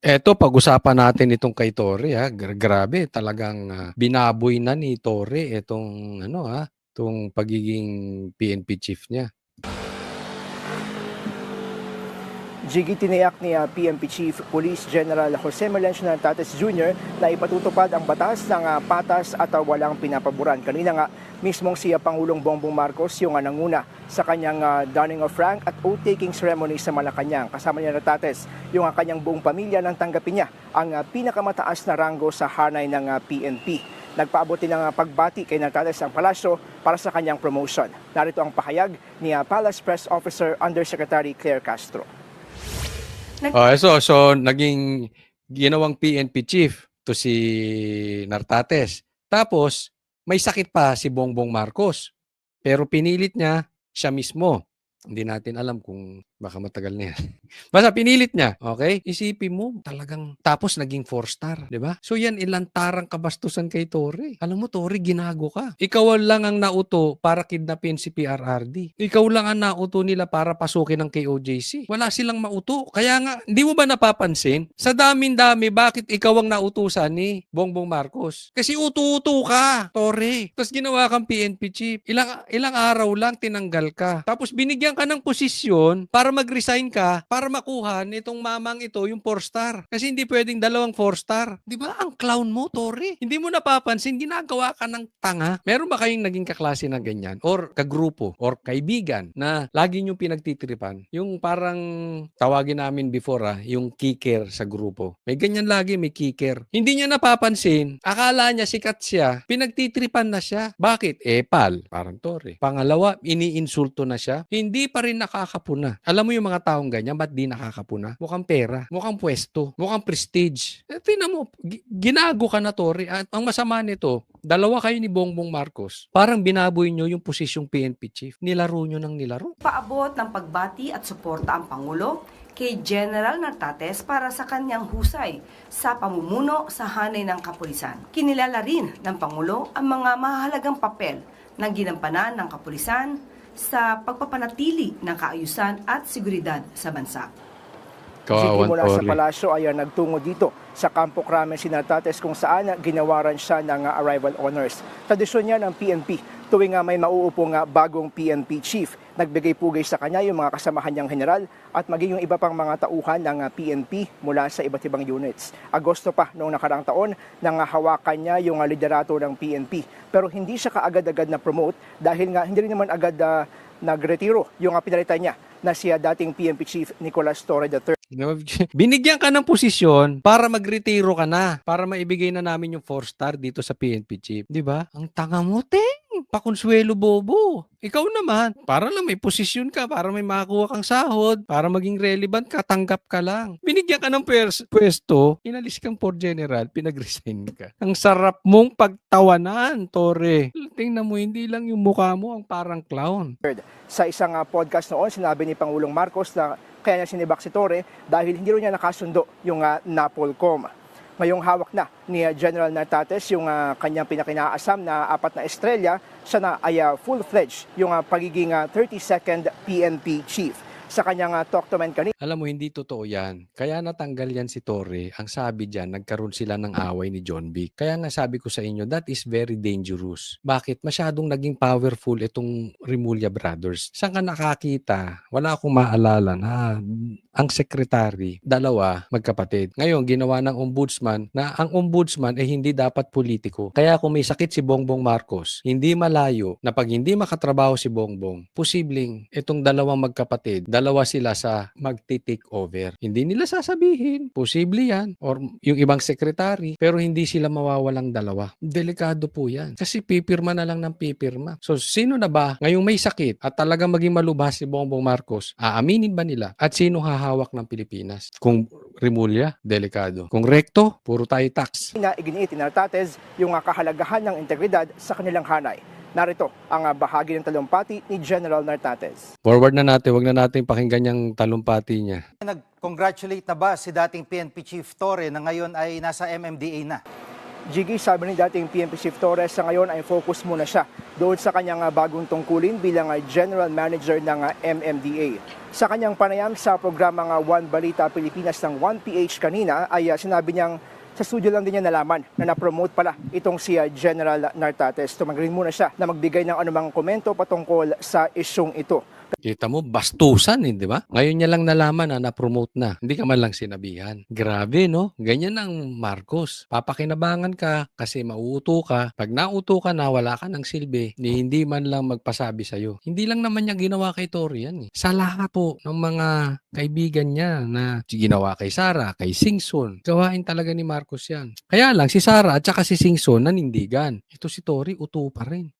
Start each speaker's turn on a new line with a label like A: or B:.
A: Eto, pag-usapan natin itong kay Torre, grabe talagang, binaboy na ni Torre itong ano, 'tong pagiging PNP chief niya.
B: Jiggy, tiniyak ni PNP Chief Police General Jose Melencio Nartates Jr. na ipatutupad ang batas ng patas at walang pinapaboran. Kanina nga mismong si Pangulong Bongbong Marcos yung nanguna sa kanyang donning of rank at oath-taking ceremony sa Malacanang. Kasama niya Nartates yung kanyang buong pamilya nang tanggapin niya ang pinakamataas na ranggo sa hanay ng PNP. Nagpaabot din ng pagbati kay Nartates ang palasyo para sa kanyang promotion. Narito ang pahayag ni Palace Press Officer Undersecretary Claire Castro.
A: So naging ginawang PNP chief to si Nartates. Tapos may sakit pa si Bongbong Marcos. Pero pinilit niya siya mismo. Hindi natin alam kung baka matagal na yan. Basta pinilit niya, okay? Isipin mo, talagang tapos naging 4-star, di ba? So yan, ilantarang kabastusan kay Torre. Alam mo, Torre, ginago ka. Ikaw lang ang nauto para kidnapin si PRRD. Ikaw lang ang nauto nila para pasukin ng KOJC. Wala silang mauto. Kaya nga, hindi mo ba napapansin? Sa damin-dami, bakit ikaw ang nautusan ni Bongbong Marcos? Kasi uto-uto ka, Torre. Tapos ginawa kang PNP chief. Ilang araw lang tinanggal ka. Tapos binigyan ka ng posisyon para mag-resign ka para makuha nitong mamang ito yung 4-star. Kasi hindi pwedeng dalawang 4-star. Di ba? Ang clown mo, Torre. Hindi mo napapansin, ginagawa ka ng tanga. Meron ba kayong naging kaklase na ganyan? Or kagrupo? Or kaibigan na lagi nyo pinagtitripan? Yung parang tawagin namin before, yung kicker sa grupo. May ganyan lagi, may kicker. Hindi niya napapansin. Akala niya sikat siya. Pinagtitripan na siya. Bakit? Pal. Parang Torre. Pangalawa, iniinsulto na siya. Hindi pa rin nakakapuna. Alam mo yung mga taong ganyan, ba't di nakakapuna? Mukhang pera, mukhang pwesto, mukhang prestige. Tingnan mo, ginago ka na, Torre. At ang masama nito, dalawa kayo ni Bongbong Marcos. Parang binaboy nyo yung posisyong PNP chief. Nilaro nyo ng nilaro.
C: Paabot ng pagbati at suporta ang Pangulo kay General Nartates para sa kanyang husay sa pamumuno sa hanay ng kapulisan. Kinilala rin ng Pangulo ang mga mahalagang papel ng ginampanan ng kapulisan sa pagpapanatili ng kaayusan at seguridad sa bansa.
B: Sige, mula sa palasyo ay nagtungo dito sa Campo Crame si Nartates kung saan ginawaran siya ng arrival honors. Tradisyon niya ng PNP tuwing may mauupong bagong PNP chief. Nagbigay pugay sa kanya yung mga kasamahan niyang general at maging yung iba pang mga tauhan ng PNP mula sa iba't ibang units. Agosto pa noong nakarang taon nang hawakan niya yung liderato ng PNP. Pero hindi siya kaagad-agad na promote dahil nga hindi rin naman agad nagretiro yung pinalitan niya na siya dating PNP chief Nicolas Torre III.
A: Binigyan ka ng posisyon para magretiro ka na, para maibigay na namin yung 4-star dito sa PNP chief. Di ba? Ang tanga mo, pakonsuelo bobo. Ikaw naman, para lang may posisyon ka, para may makakuha kang sahod, para maging relevant ka, tanggap ka lang. Binigyan ka ng pwesto, inalis kang for general, pinag-resign ka. Ang sarap mong pagtawanan, Torre. Tingnan mo, hindi lang yung mukha mo ang parang clown.
B: Sa isang podcast noon, sinabi ni Pangulong Marcos na kaya niya sinibak si Torre dahil hindi rin niya nakasundo yung NAPOLCOM. Ngayong hawak na ni General Nartates yung kanyang pinakinaasam na 4 na estrelya, siya na ay full-fledged yung pagiging 32nd PNP chief. Sa kanyang talk to men kanina.
A: Alam mo, hindi totoo yan. Kaya natanggal yan si Torre. Ang sabi dyan, nagkaroon sila ng away ni John Vic. Kaya nga sabi ko sa inyo, that is very dangerous. Bakit? Masyadong naging powerful itong Remulla Brothers. Saan ka nakakita? Wala akong maalala na ang sekretary, dalawa, magkapatid. Ngayon, ginawa ng ombudsman na ang ombudsman ay hindi dapat politiko. Kaya kung may sakit si Bongbong Marcos, hindi malayo na pag hindi makatrabaho si Bongbong, posibleng itong dalawang magkapatid, dalawa sila sa magti-take over. Hindi nila sasabihin. Posible yan. Or yung ibang sekretary. Pero hindi sila mawawalang dalawa. Delikado po yan. Kasi pipirma na lang ng pipirma. So, sino na ba ngayong may sakit at talagang maging malubhas si Bongbong Marcos? Aaminin ba nila? At sino hahawak ng Pilipinas? Kung Remulla, delikado. Kung Recto, puro tayo tax.
B: Iginiit ni Nartates yung kahalagahan ng integridad sa kanilang hanay. Narito ang bahagi ng talumpati ni General Nartates.
A: Forward na natin, wag na natin pakinggan yung talumpati niya.
D: Nag-congratulate na ba si dating PNP Chief Torre na ngayon ay nasa MMDA na?
B: Jiggy, sabi ni dating PNP Chief Torres, sa ngayon ay focus muna siya doon sa kanyang bagong tungkulin bilang General Manager ng MMDA. Sa kanyang panayam sa programang One Balita Pilipinas ng 1PH kanina ay sinabi niyang sa studio lang din niya nalaman na na-promote pala itong si General Nartates. Tumanggalin muna siya na magbigay ng anumang komento patungkol sa isyong ito.
A: Kita mo, bastusan, di ba? Ngayon niya lang nalaman na na-promote na. Hindi ka man lang sinabihan. Grabe, no? Ganyan ang Marcos. Papakinabangan ka kasi mauuto ka. Pag nauto ka na, wala ka ng silbi, hindi man lang magpasabi sa'yo. Hindi lang naman niya ginawa kay Tory yan. Sa lahat po ng mga kaibigan niya na ginawa kay Sara, kay Singson, gawain talaga ni Marcos yan. Kaya lang, si Sara at saka si Singson nanindigan. Ito si Tory, uto pa rin.